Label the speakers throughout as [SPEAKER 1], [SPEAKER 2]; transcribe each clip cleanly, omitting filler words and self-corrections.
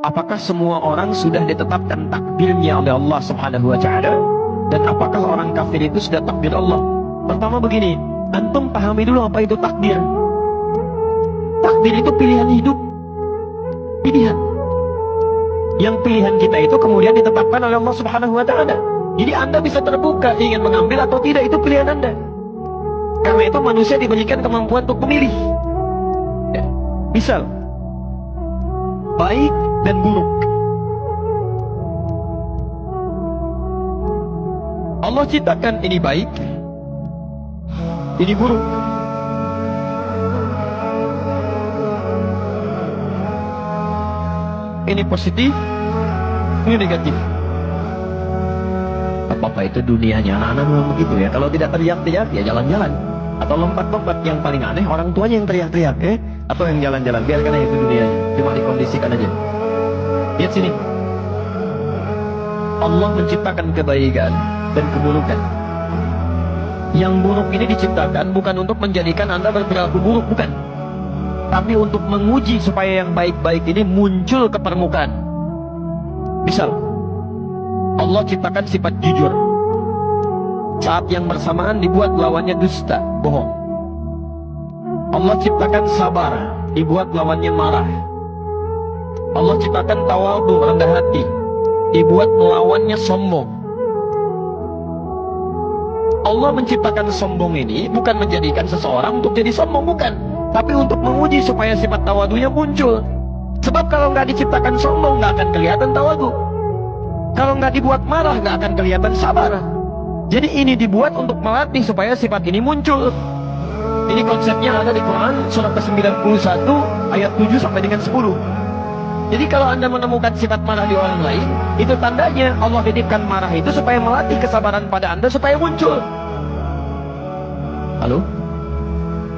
[SPEAKER 1] Apakah semua orang sudah ditetapkan takdirnya oleh Allah Subhanahu wa Ta'ala? Dan apakah orang kafir itu sudah takdir Allah? Pertama begini, antum pahami dulu apa itu takdir. Takdir itu pilihan hidup. Pilihan. Yang pilihan kita itu kemudian ditetapkan oleh Allah Subhanahu wa Ta'ala. Jadi Anda bisa terbuka ingin mengambil atau tidak, itu pilihan Anda. Karena itu manusia diberikan kemampuan untuk memilih. Ya. Misal, baik dan buruk. Allah ciptakan ini baik, ini buruk. Ini positif, ini negatif. Apa-apa itu dunianya anak-anak memang begitu ya. Kalau tidak teriak-teriak ya jalan-jalan, atau lompat-lompat. Yang paling aneh orang tuanya yang teriak-teriak, atau yang jalan-jalan. Biarkan aja itu dunianya, cuma dikondisikan aja. Lihat sini, Allah menciptakan kebaikan dan keburukan. Yang buruk ini diciptakan bukan untuk menjadikan Anda berperilaku buruk, bukan, tapi untuk menguji supaya yang baik-baik ini muncul ke permukaan. Misal, Allah ciptakan sifat jujur, saat yang bersamaan dibuat lawannya dusta, bohong. Allah ciptakan sabar, dibuat lawannya marah. Allah ciptakan tawadhu, rendah hati, dibuat melawannya sombong. Allah menciptakan sombong ini bukan menjadikan seseorang untuk jadi sombong, bukan, tapi untuk menguji supaya sifat tawadhunya muncul. Sebab kalau nggak diciptakan sombong, nggak akan kelihatan tawadhu. Kalau nggak dibuat marah, nggak akan kelihatan sabar. Jadi ini dibuat untuk melatih supaya sifat ini muncul. Ini konsepnya ada di Quran surat ke-91 ayat 7 sampai dengan 10. Jadi kalau Anda menemukan sifat marah di orang lain, itu tandanya Allah titipkan marah itu supaya melatih kesabaran pada Anda supaya muncul. Halo?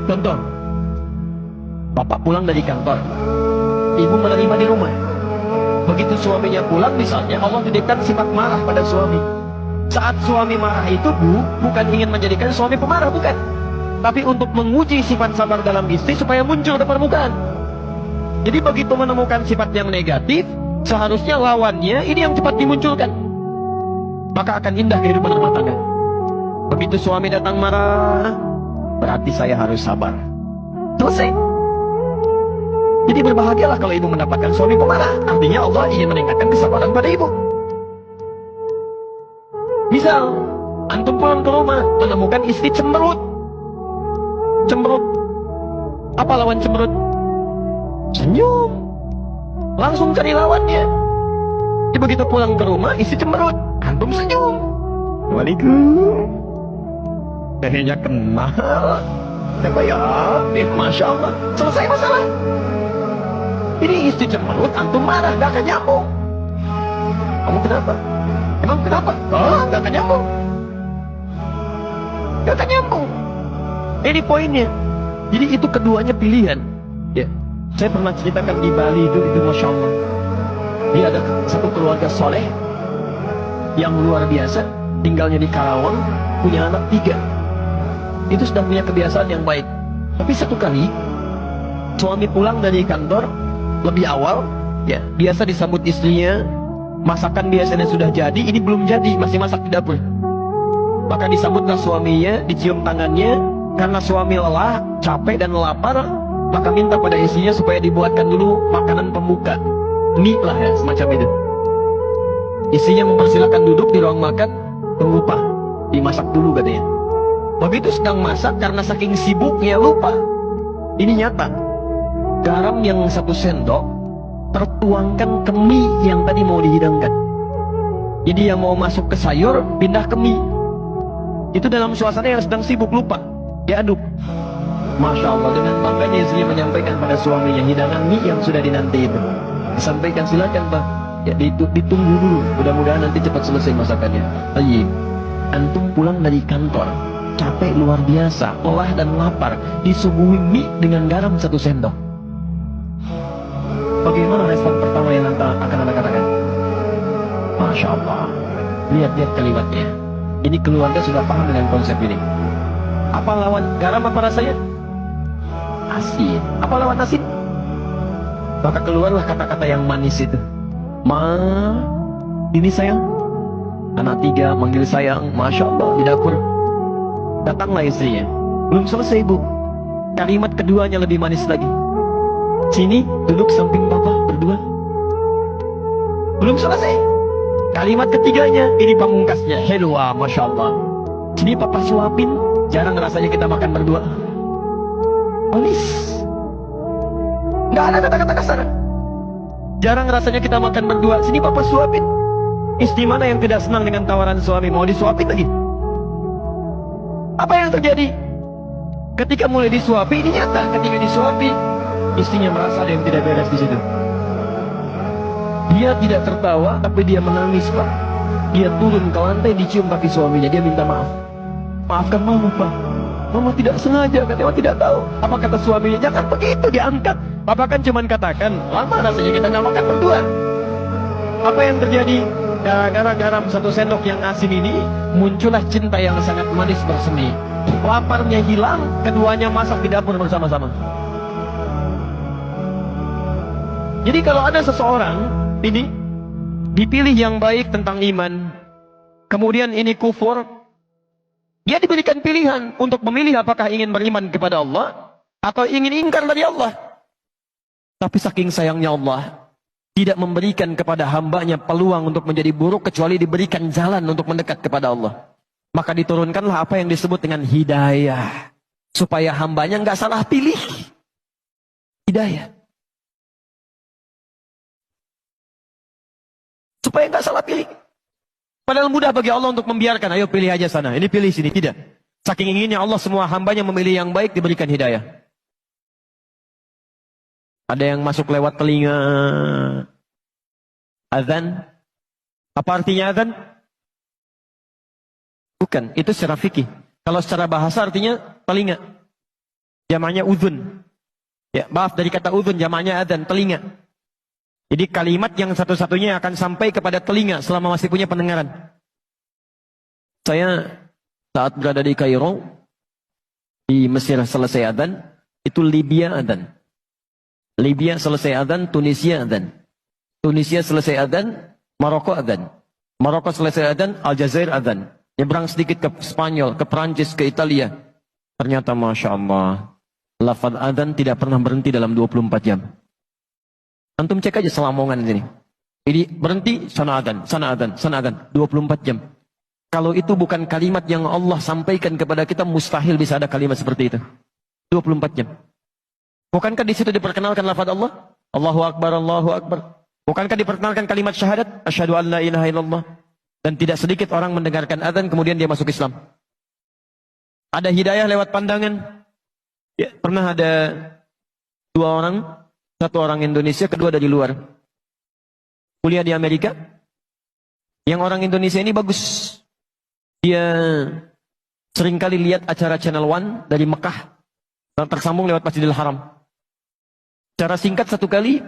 [SPEAKER 1] Contoh, bapak pulang dari kantor, ibu menerima di rumah. Begitu suaminya pulang misalnya, Allah titipkan sifat marah pada suami. Saat suami marah itu bukan ingin menjadikan suami pemarah, bukan, tapi untuk menguji sifat sabar dalam istri supaya muncul ke permukaan. Jadi begitu menemukan sifat yang negatif, seharusnya lawannya ini yang cepat dimunculkan, maka akan indah kehidupan rumah tangga. Begitu suami datang marah, berarti saya harus sabar. Selesai. Jadi berbahagialah kalau ibu mendapatkan suami pemarah. Artinya Allah ingin meningkatkan kesabaran pada ibu. Misal, antum pulang ke rumah, menemukan istri cemberut. Cemberut. Apa lawan cemberut? Senyum. Langsung cari lawannya. Jadi begitu pulang ke rumah, istri cemberut, antum senyum. Waalaikumsalam. Tehnya kenal. Siapa ya? Masya Allah. Selesai masalah. Ini istri cemberut, antum marah, gak akan nyambung. Kamu kenapa? Emang kenapa? Gak akan nyambung. Gak akan nyambung. Ini poinnya. Jadi itu keduanya pilihan. Ya, saya pernah ceritakan di Bali itu Masya Allah. Dia ada satu keluarga soleh yang luar biasa, tinggalnya di Karawang, punya anak 3. Itu sudah punya kebiasaan yang baik. Tapi satu kali suami pulang dari kantor lebih awal, ya, biasa disambut istrinya. Masakan biasanya sudah jadi, ini belum jadi, masih masak di dapur. Maka disambutlah suaminya, dicium tangannya. Karena suami lelah, capek dan lapar, maka minta pada istrinya supaya dibuatkan dulu makanan pembuka, mie lah ya, semacam itu. Istrinya mempersilahkan duduk di ruang makan, tunggu pak, dimasak dulu katanya. Begitu sedang masak, karena saking sibuknya lupa. Ini nyata, garam yang 1 sendok tertuangkan ke mie yang tadi mau dihidangkan. Jadi yang mau masuk ke sayur pindah ke mie. Itu dalam suasana yang sedang sibuk, lupa, diaduk. Masya Allah, dengan bangganya istrinya menyampaikan pada suaminya hidangan mie yang sudah dinanti itu. Disampaikan, silakan pak, ya ditunggu dulu, mudah-mudahan nanti cepat selesai masakannya. Ayo, antum pulang dari kantor capek luar biasa, lelah dan lapar, disuguhi mie dengan garam 1 sendok. Bagaimana respon pertama yang akan Anda katakan? Masya Allah. Lihat-lihat kalimatnya. Ini keluarga sudah paham dengan konsep ini. Apa lawan garam, apa rasanya? Asin. Apa lawan asin? Maka keluarlah kata-kata yang manis itu. Ma, ini sayang. Anak 3 manggil sayang, Masya Allah, di dapur. Datanglah istrinya. Belum selesai, Bu. Kalimat keduanya lebih manis lagi. Sini, duduk samping papa berdua. Belum selesai. Kalimat ketiganya, ini pamungkasnya. Hello, Masya Allah. Sini papa suapin. Jarang rasanya kita makan berdua. Manis. Nggak ada kata-kata kasar. Jarang rasanya kita makan berdua. Sini papa suapin. Istri mana yang tidak senang dengan tawaran suami? Mau disuapin lagi? Apa yang terjadi? Ketika mulai disuapi, ini nyata. Ketika disuapi, istrinya merasa ada yang tidak beres di situ. Dia tidak tertawa, tapi dia menangis, Pak. Dia turun ke lantai, dicium kaki suaminya. Dia minta maaf. Maafkan mama, Pak. Mama tidak sengaja, mama tidak tahu. Apa kata suaminya? Jangan begitu, diangkat. Papa kan cuma katakan, lama rasanya kita nggak makan berdua. Apa yang terjadi? Gara-gara garam 1 sendok yang asin ini, muncullah cinta yang sangat manis bersemi. Laparnya hilang, keduanya masak di dapur bersama-sama. Jadi kalau ada seseorang ini dipilih yang baik tentang iman, kemudian ini kufur, dia diberikan pilihan untuk memilih apakah ingin beriman kepada Allah atau ingin ingkar dari Allah. Tapi saking sayangnya Allah tidak memberikan kepada hambanya peluang untuk menjadi buruk kecuali diberikan jalan untuk mendekat kepada Allah. Maka diturunkanlah apa yang disebut dengan hidayah. Supaya hambanya nggak salah pilih. Hidayah. Supaya nggak salah pilih. Padahal mudah bagi Allah untuk membiarkan. Ayo pilih aja sana. Ini pilih sini. Tidak. Saking inginnya Allah semua hambanya memilih yang baik diberikan hidayah. Ada yang masuk lewat telinga. Azan. Apa artinya azan? Bukan. Itu secara fikih. Kalau secara bahasa artinya telinga. Jamaknya udhun. Ya, maaf dari kata udhun. Jamaknya azan. Telinga. Jadi kalimat yang satu-satunya akan sampai kepada telinga selama masih punya pendengaran. Saya saat berada di Kairo, di Mesir selesai adzan, itu Libya adzan. Libya selesai adzan, Tunisia adzan. Tunisia selesai adzan, Maroko adzan. Maroko selesai adzan, Aljazair adzan. Nyebrang sedikit ke Spanyol, ke Perancis, ke Italia. Ternyata Masya Allah, lafaz adzan tidak pernah berhenti dalam 24 jam. Antum cek aja Selamongan di sini. Jadi berhenti, sana adzan, sana adzan, sana adzan. 24 jam. Kalau itu bukan kalimat yang Allah sampaikan kepada kita, mustahil bisa ada kalimat seperti itu. 24 jam. Bukankah di situ diperkenalkan lafaz Allah? Allahu Akbar, Allahu Akbar. Bukankah diperkenalkan kalimat syahadat? Asyhadu an la ilaha illallah. Dan tidak sedikit orang mendengarkan adzan kemudian dia masuk Islam. Ada hidayah lewat pandangan. Ya, pernah ada 2 orang. 1 orang Indonesia, kedua dari luar. Kuliah di Amerika. Yang orang Indonesia ini bagus. Dia seringkali lihat acara Channel One dari Mekah. Tersambung lewat Masjidil Haram. Secara singkat 1 kali,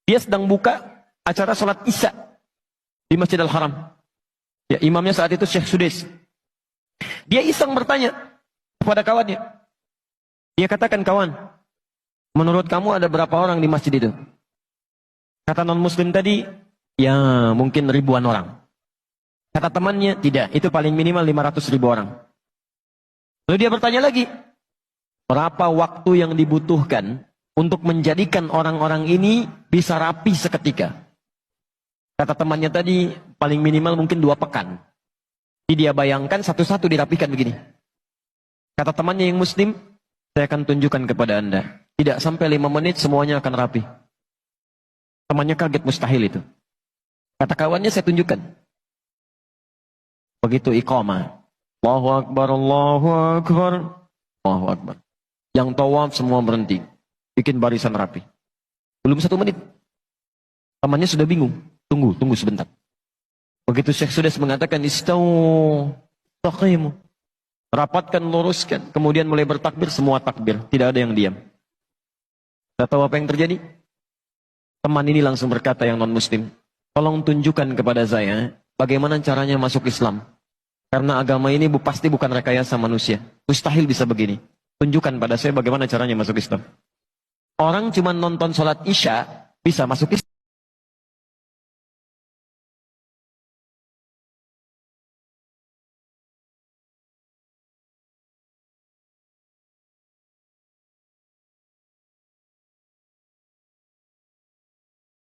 [SPEAKER 1] dia sedang buka acara sholat Isya di Masjidil Haram. Ya, imamnya saat itu Syekh Sudais. Dia iseng bertanya kepada kawannya. Dia katakan, kawan, menurut kamu ada berapa orang di masjid itu? Kata non-muslim tadi, ya mungkin ribuan orang. Kata temannya, tidak, itu paling minimal 500.000 orang. Lalu dia bertanya lagi, berapa waktu yang dibutuhkan untuk menjadikan orang-orang ini bisa rapi seketika? Kata temannya tadi, paling minimal mungkin 2 pekan. Jadi dia bayangkan satu-satu dirapikan begini. Kata temannya yang muslim, saya akan tunjukkan kepada anda. Tidak sampai 5 menit semuanya akan rapi. Temannya kaget, mustahil itu. Kata kawannya, saya tunjukkan. Begitu iqamah. Allahu Akbar, Allahu Akbar, Allahu Akbar. Yang tawaf semua berhenti. Bikin barisan rapi. Belum 1 menit. Temannya sudah bingung. Tunggu sebentar. Begitu Syekh Sudais mengatakan, istawu, taqimu. Rapatkan, luruskan. Kemudian mulai bertakbir, semua takbir. Tidak ada yang diam. Tidak tahu apa yang terjadi? Teman ini langsung berkata yang non-muslim, tolong tunjukkan kepada saya bagaimana caranya masuk Islam. Karena agama ini pasti bukan rekayasa manusia. Mustahil bisa begini. Tunjukkan pada saya bagaimana caranya masuk Islam. Orang cuma nonton sholat Isya, bisa masuk Islam.